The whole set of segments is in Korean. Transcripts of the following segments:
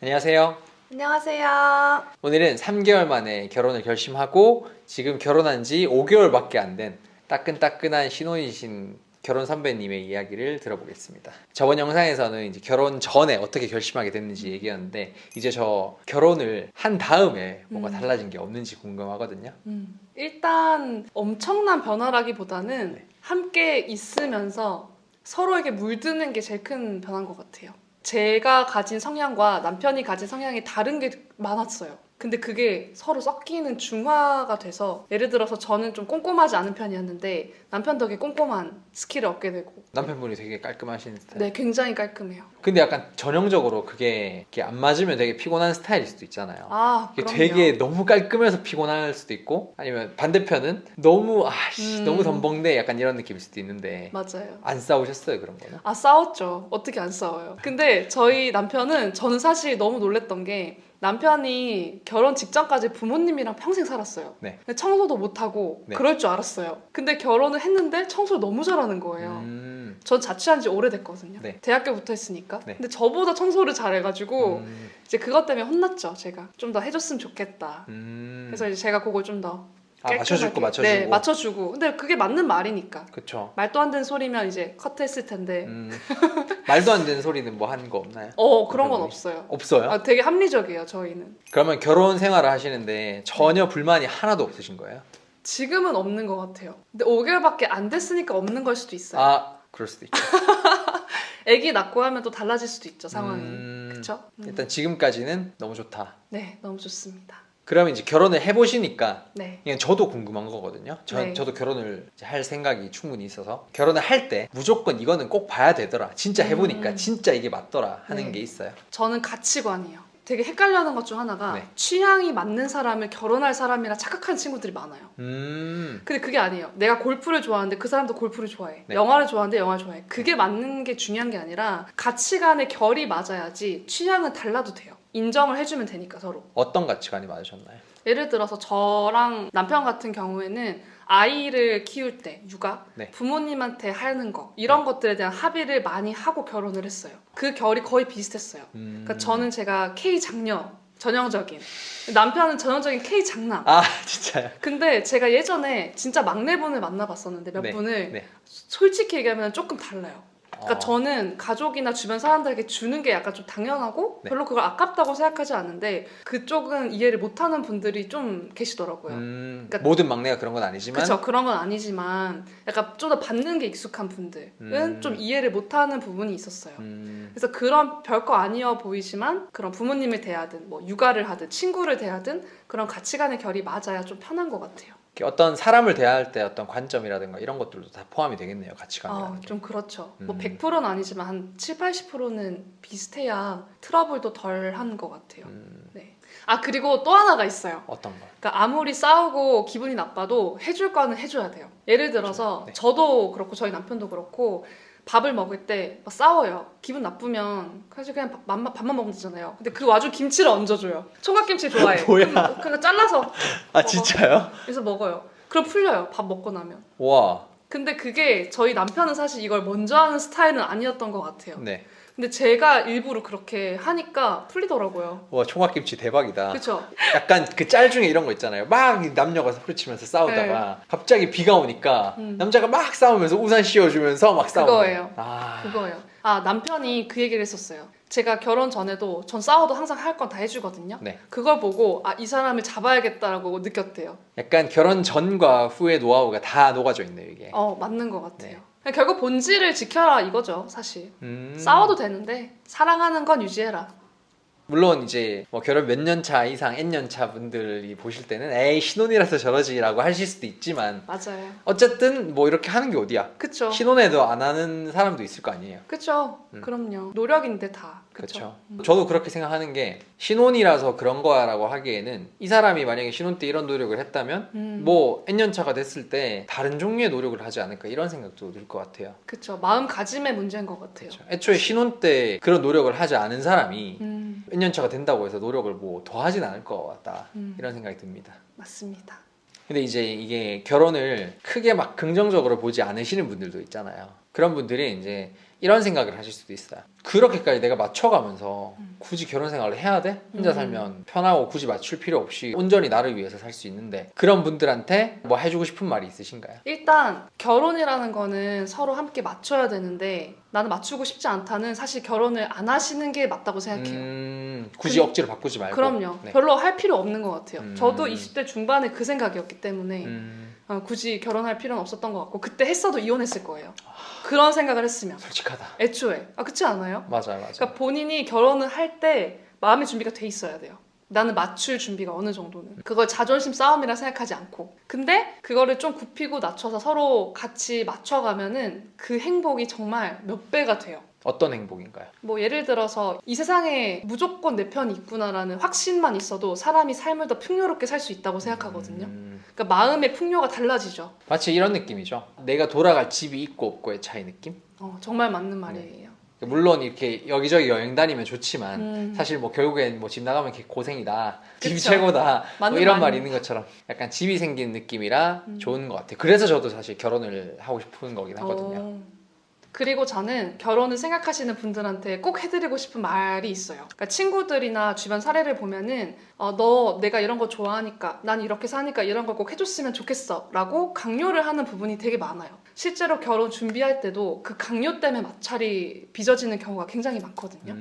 안녕하세요. 안녕하세요. 오늘은 3개월 만에 결혼을 결심하고 지금 결혼한 지 5개월밖에 안 된 따끈따끈한 신혼이신 결혼 선배님의 이야기를 들어보겠습니다. 저번 영상에서는 이제 결혼 전에 어떻게 결심하게 됐는지 얘기했는데 이제 저 결혼을 한 다음에 뭐가 달라진 게 없는지 궁금하거든요. 일단 엄청난 변화라기보다는 네. 함께 있으면서 서로에게 물드는 게 제일 큰 변화인 것 같아요. 제가 가진 성향과 남편이 가진 성향이 다른 게 많았어요. 근데 그게 서로 섞이는 중화가 돼서 예를 들어서 저는 좀 꼼꼼하지 않은 편이었는데 남편 덕에 꼼꼼한 스킬을 얻게 되고 남편분이 되게 깔끔하신 스타일. 네, 굉장히 깔끔해요. 근데 약간 전형적으로 그게 이렇게 안 맞으면 되게 피곤한 스타일일 수도 있잖아요. 아, 이게 그럼요. 되게 너무 깔끔해서 피곤할 수도 있고 아니면 반대편은 너무 너무 덤벙대 약간 이런 느낌일 수도 있는데 맞아요. 안 싸우셨어요 그런 거는? 아, 싸웠죠. 어떻게 안 싸워요. 근데 저희 남편은 저는 사실 너무 놀랬던 게 남편이 결혼 직전까지 부모님이랑 평생 살았어요. 네. 근데 청소도 못하고 네. 그럴 줄 알았어요. 근데 결혼을 했는데 청소를 너무 잘하는 거예요. 전 자취한 지 오래됐거든요. 네. 대학교부터 했으니까. 네. 근데 저보다 청소를 잘해가지고 이제 그것 때문에 혼났죠. 제가 좀 더 해줬으면 좋겠다. 그래서 이제 제가 그걸 좀 더 맞춰줄 거 맞춰주고. 네, 맞춰주고. 근데 그게 맞는 말이니까. 그쵸. 말도 안 되는 소리면 이제 커트했을 텐데. 말도 안 되는 소리는 뭐 하는 거 없나요? 그런 건 남편분이? 없어요. 없어요? 아, 되게 합리적이에요, 저희는. 그러면 결혼 생활을 하시는데 전혀 불만이 하나도 없으신 거예요? 지금은 없는 것 같아요. 근데 5개월밖에 안 됐으니까 없는 걸 수도 있어요. 아 그럴 수도 있죠. 아기 낳고 하면 또 달라질 수도 있죠, 상황이. 그쵸? 일단 지금까지는 너무 좋다. 네, 너무 좋습니다. 그러면 이제 결혼을 해보시니까 네. 그냥 저도 궁금한 거거든요. 네. 저도 결혼을 이제 할 생각이 충분히 있어서 결혼을 할 때 무조건 이거는 꼭 봐야 되더라. 진짜 해보니까 진짜 이게 맞더라 하는 네. 게 있어요. 저는 가치관이요. 되게 헷갈려하는 것 중 하나가 네. 취향이 맞는 사람을 결혼할 사람이라 착각하는 친구들이 많아요. 근데 그게 아니에요. 내가 골프를 좋아하는데 그 사람도 골프를 좋아해. 네. 영화를 좋아하는데 영화를 좋아해. 그게 맞는 게 중요한 게 아니라 가치관의 결이 맞아야지 취향은 달라도 돼요. 인정을 해주면 되니까 서로. 어떤 가치관이 맞으셨나요? 예를 들어서 저랑 남편 같은 경우에는 아이를 키울 때 육아, 네. 부모님한테 하는 거 이런 것들에 대한 합의를 많이 하고 결혼을 했어요. 그 결이 거의 비슷했어요. 그러니까 저는 제가 K 장녀 전형적인, 남편은 전형적인 K 장남. 아 진짜요? 근데 제가 예전에 진짜 막내분을 만나봤었는데 몇 네. 분을 네. 솔직히 얘기하면 조금 달라요. 그러니까 저는 가족이나 주변 사람들에게 주는 게 약간 좀 당연하고 네. 별로 그걸 아깝다고 생각하지 않는데 그쪽은 이해를 못하는 분들이 좀 계시더라고요. 그러니까 모든 막내가 그런 건 아니지만 그렇죠. 그런 건 아니지만 약간 좀 더 받는 게 익숙한 분들은 좀 이해를 못하는 부분이 있었어요. 그래서 그런 별거 아니어 보이지만 그런 부모님을 대하든 뭐 육아를 하든 친구를 대하든 그런 가치관의 결이 맞아야 좀 편한 것 같아요. 어떤 사람을 대할 때 어떤 관점이라든가 이런 것들도 다 포함이 되겠네요. 가치관이라는 게. 좀 그렇죠. 뭐 100%는 아니지만 한 7, 80%는 비슷해야 트러블도 덜 한 것 같아요. 네. 아, 그리고 또 하나가 있어요. 어떤 거? 그러니까 아무리 싸우고 기분이 나빠도 해줄 거는 해줘야 돼요. 예를 들어서 네. 저도 그렇고 저희 남편도 그렇고 밥을 먹을 때 막 싸워요. 기분 나쁘면 사실 그냥 밥만 먹으면 되잖아요. 근데 그 와중 김치를 얹어줘요. 총각김치 좋아해. 뭐야? 그냥 잘라서 아 먹어. 진짜요? 그래서 먹어요. 그럼 풀려요. 밥 먹고 나면. 와. 근데 그게 저희 남편은 사실 이걸 먼저 하는 스타일은 아니었던 것 같아요. 네. 근데 제가 일부러 그렇게 하니까 풀리더라고요. 와 총각김치 대박이다. 그렇죠? 약간 그 짤 중에 이런 거 있잖아요. 막 남녀가 소리치면서 싸우다가 갑자기 비가 오니까 남자가 막 싸우면서 우산 씌워주면서 막 싸우는 그거예요. 아. 그거예요. 아, 남편이 그 얘기를 했었어요. 제가 결혼 전에도 전 싸워도 항상 할 건 다 해주거든요. 네. 그걸 보고 이 사람을 잡아야겠다라고 느꼈대요. 약간 결혼 전과 후의 노하우가 다 녹아져 있네요 이게. 맞는 것 같아요. 네. 그냥 결국 본질을 지켜라 이거죠, 사실. 싸워도 되는데 사랑하는 건 유지해라. 물론 이제 뭐 결혼 몇 년 차 이상 N년 차 분들이 보실 때는 에이 신혼이라서 저러지라고 하실 수도 있지만 맞아요. 어쨌든 뭐 이렇게 하는 게 어디야. 그쵸. 신혼에도 안 하는 사람도 있을 거 아니에요. 그쵸. 그럼요. 노력인데 다. 그렇죠. 저도 그렇게 생각하는 게 신혼이라서 그런 거야라고 하기에는 이 사람이 만약에 신혼 때 이런 노력을 했다면 뭐 N년 차가 됐을 때 다른 종류의 노력을 하지 않을까 이런 생각도 들 것 같아요. 그쵸. 마음가짐의 문제인 것 같아요. 그렇죠. 애초에 신혼 때 그런 노력을 하지 않은 사람이 N년 차가 된다고 해서 노력을 뭐 더 하진 않을 것 같다 이런 생각이 듭니다. 맞습니다. 근데 이제 이게 결혼을 크게 막 긍정적으로 보지 않으시는 분들도 있잖아요. 그런 분들이 이제 이런 생각을 하실 수도 있어요. 그렇게까지 내가 맞춰가면서 굳이 결혼 생활을 해야 돼? 혼자 살면 편하고 굳이 맞출 필요 없이 온전히 나를 위해서 살 수 있는데, 그런 분들한테 뭐 해주고 싶은 말이 있으신가요? 일단 결혼이라는 거는 서로 함께 맞춰야 되는데 나는 맞추고 싶지 않다는 사실 결혼을 안 하시는 게 맞다고 생각해요. 굳이 억지로 바꾸지 말고. 그럼요. 네. 별로 할 필요 없는 것 같아요. 저도 20대 중반에 그 생각이었기 때문에 굳이 결혼할 필요는 없었던 것 같고 그때 했어도 이혼했을 거예요. 그런 생각을 했으면 솔직하다. 애초에 그렇지 않아요? 맞아요. 그러니까 본인이 결혼을 할 때 마음의 준비가 돼 있어야 돼요. 나는 맞출 준비가 어느 정도는. 그걸 자존심 싸움이라 생각하지 않고. 근데 그거를 좀 굽히고 낮춰서 서로 같이 맞춰가면은 그 행복이 정말 몇 배가 돼요. 어떤 행복인가요? 뭐 예를 들어서 이 세상에 무조건 내 편이 있구나라는 확신만 있어도 사람이 삶을 더 풍요롭게 살 수 있다고 생각하거든요. 그러니까 마음의 풍요가 달라지죠. 마치 이런 느낌이죠. 내가 돌아갈 집이 있고 없고의 차이 느낌? 정말 맞는 말이에요. 물론 이렇게 여기저기 여행 다니면 좋지만 사실 뭐 결국엔 뭐 집 나가면 이렇게 고생이다, 집이 그쵸. 최고다, 뭐 맞는 이런 말입니다. 말이 있는 것처럼 약간 집이 생긴 느낌이라 좋은 것 같아요. 그래서 저도 사실 결혼을 하고 싶은 거긴 하거든요. 그리고 저는 결혼을 생각하시는 분들한테 꼭 해드리고 싶은 말이 있어요. 그러니까 친구들이나 주변 사례를 보면은 너 내가 이런 거 좋아하니까 난 이렇게 사니까 이런 걸 꼭 해줬으면 좋겠어 라고 강요를 하는 부분이 되게 많아요. 실제로 결혼 준비할 때도 그 강요 때문에 마찰이 빚어지는 경우가 굉장히 많거든요.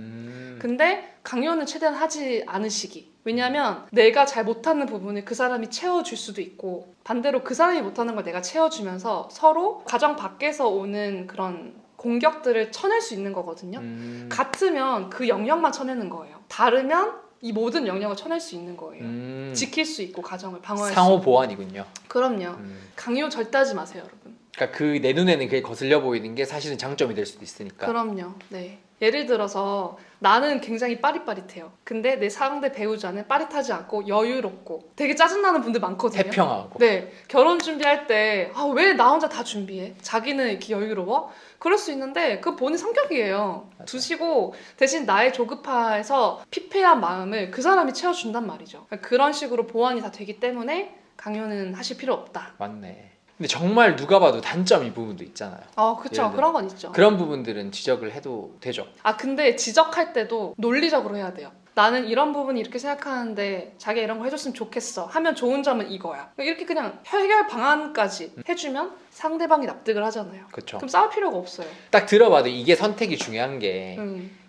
근데 강요는 최대한 하지 않으시기. 왜냐면 내가 잘 못하는 부분을 그 사람이 채워줄 수도 있고 반대로 그 사람이 못하는 걸 내가 채워주면서 서로 가정 밖에서 오는 그런 공격들을 쳐낼 수 있는 거거든요. 같으면 그 영역만 쳐내는 거예요. 다르면 이 모든 영역을 쳐낼 수 있는 거예요. 지킬 수 있고 가정을 방어할 수 상호 있고. 보완이군요. 그럼요. 강요 절대 하지 마세요, 여러분. 그러니까 그 내 눈에는 그게 거슬려 보이는 게 사실은 장점이 될 수도 있으니까. 그럼요. 네. 예를 들어서 나는 굉장히 빠릿빠릿해요. 근데 내 상대 배우자는 빠릿하지 않고 여유롭고 되게 짜증나는 분들 많거든요. 태평하고. 네. 결혼 준비할 때 왜 나 혼자 다 준비해? 자기는 이렇게 여유로워? 그럴 수 있는데 그 본인 성격이에요. 맞아요. 두시고 대신 나의 조급해서 피폐한 마음을 그 사람이 채워준단 말이죠. 그런 식으로 보완이 다 되기 때문에 강요는 하실 필요 없다. 맞네. 근데 정말 누가 봐도 단점 이 부분도 있잖아요. 그쵸. 예를 들어. 그런 건 있죠. 그런 부분들은 지적을 해도 되죠. 근데 지적할 때도 논리적으로 해야 돼요. 나는 이런 부분이 이렇게 생각하는데 자기가 이런 거 해줬으면 좋겠어 하면 좋은 점은 이거야. 이렇게 그냥 해결 방안까지 해주면 상대방이 납득을 하잖아요. 그렇죠. 그럼 싸울 필요가 없어요. 딱 들어봐도 이게 선택이 중요한 게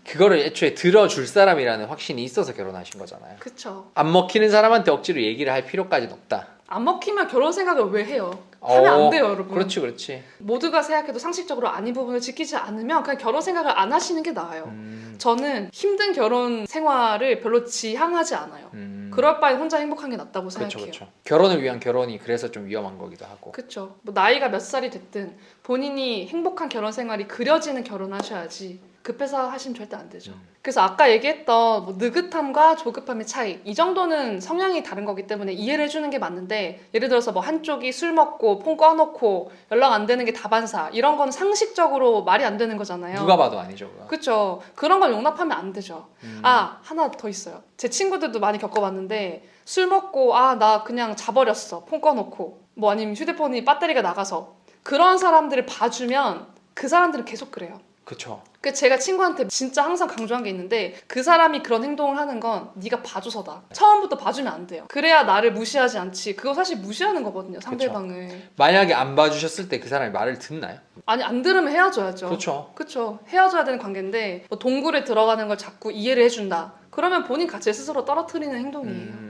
그거를 애초에 들어줄 사람이라는 확신이 있어서 결혼하신 거잖아요. 그쵸. 안 먹히는 사람한테 억지로 얘기를 할 필요까지는 없다. 안 먹히면 결혼 생각을 왜 해요? 하면 안 돼요, 여러분. 그렇지, 그렇지. 모두가 생각해도 상식적으로 아닌 부분을 지키지 않으면 그냥 결혼 생각을 안 하시는 게 나아요. 저는 힘든 결혼 생활을 별로 지향하지 않아요. 그럴 바엔 혼자 행복한 게 낫다고 그렇죠, 생각해요. 그렇죠. 결혼을 위한 결혼이 그래서 좀 위험한 거기도 하고. 그렇죠. 뭐 나이가 몇 살이 됐든 본인이 행복한 결혼 생활이 그려지는 결혼하셔야지 급해서 하시면 절대 안 되죠. 그래서 아까 얘기했던 뭐 느긋함과 조급함의 차이 이 정도는 성향이 다른 거기 때문에 이해를 해주는 게 맞는데 예를 들어서 뭐 한쪽이 술 먹고 폰 꺼놓고 연락 안 되는 게 다반사 이런 건 상식적으로 말이 안 되는 거잖아요. 누가 봐도 아니죠. 그거. 그렇죠. 그런 걸 용납하면 안 되죠. 하나 더 있어요. 제 친구들도 많이 겪어봤는데 술 먹고 나 그냥 자버렸어. 폰 꺼놓고 뭐 아니면 휴대폰이 배터리가 나가서 그런 사람들을 봐주면 그 사람들은 계속 그래요. 그렇죠. 그 제가 친구한테 진짜 항상 강조한 게 있는데 그 사람이 그런 행동을 하는 건 네가 봐줘서다. 처음부터 봐주면 안 돼요. 그래야 나를 무시하지 않지. 그거 사실 무시하는 거거든요. 상대방을. 만약에 안 봐주셨을 때 그 사람이 말을 듣나요? 아니 안 들으면 헤어져야죠. 그렇죠. 그렇죠. 헤어져야 되는 관계인데 뭐 동굴에 들어가는 걸 자꾸 이해를 해준다. 그러면 본인 가치 스스로 떨어뜨리는 행동이에요.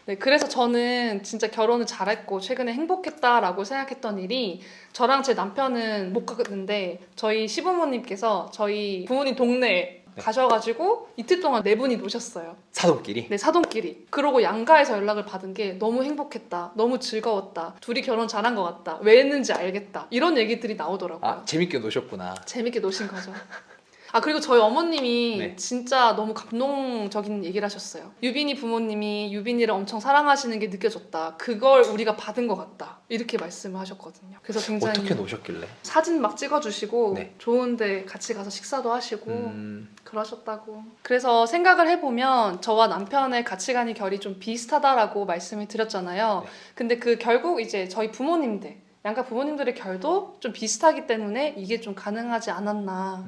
네, 그래서 저는 진짜 결혼을 잘했고 최근에 행복했다라고 생각했던 일이 저랑 제 남편은 못 갔는데 저희 시부모님께서 저희 부모님 동네에 가셔가지고 이틀 동안 네 분이 노셨어요. 사돈끼리? 네, 사돈끼리. 그러고 양가에서 연락을 받은 게 너무 행복했다. 너무 즐거웠다. 둘이 결혼 잘한 것 같다. 왜 했는지 알겠다. 이런 얘기들이 나오더라고요. 재밌게 노셨구나. 재밌게 노신 거죠. 그리고 저희 어머님이 네. 진짜 너무 감동적인 얘기를 하셨어요. 유빈이 부모님이 유빈이를 엄청 사랑하시는 게 느껴졌다. 그걸 우리가 받은 것 같다. 이렇게 말씀을 하셨거든요. 그래서 굉장히 어떻게 노셨길래? 사진 막 찍어주시고 네. 좋은데 같이 가서 식사도 하시고 그러셨다고. 그래서 생각을 해보면 저와 남편의 가치관이 결이 좀 비슷하다라고 말씀을 드렸잖아요. 네. 근데 그 결국 이제 저희 부모님들 양가 부모님들의 결도 좀 비슷하기 때문에 이게 좀 가능하지 않았나.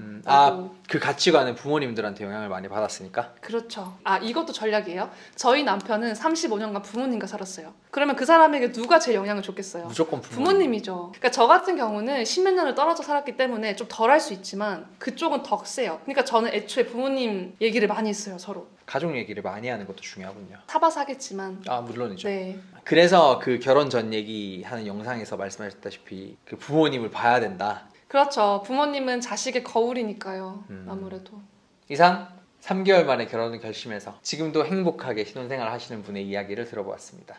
그 가치관은 부모님들한테 영향을 많이 받았으니까. 그렇죠. 이것도 전략이에요. 저희 남편은 35년간 부모님과 살았어요. 그러면 그 사람에게 누가 제일 영향을 줬겠어요? 무조건 부모님이죠. 그러니까 저 같은 경우는 10몇 년을 떨어져 살았기 때문에 좀 덜 할 수 있지만 그쪽은 더 세요. 그러니까 저는 애초에 부모님 얘기를 많이 했어요, 서로. 가족 얘기를 많이 하는 것도 중요하군요. 타바사겠지만. 물론이죠. 네. 그래서 그 결혼 전 얘기하는 영상에서 말씀하셨다시피 그 부모님을 봐야 된다. 그렇죠. 부모님은 자식의 거울이니까요. 아무래도. 이상 3개월 만에 결혼을 결심해서 지금도 행복하게 신혼생활 하시는 분의 이야기를 들어보았습니다.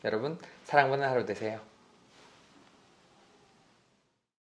여러분 사랑받는 하루 되세요.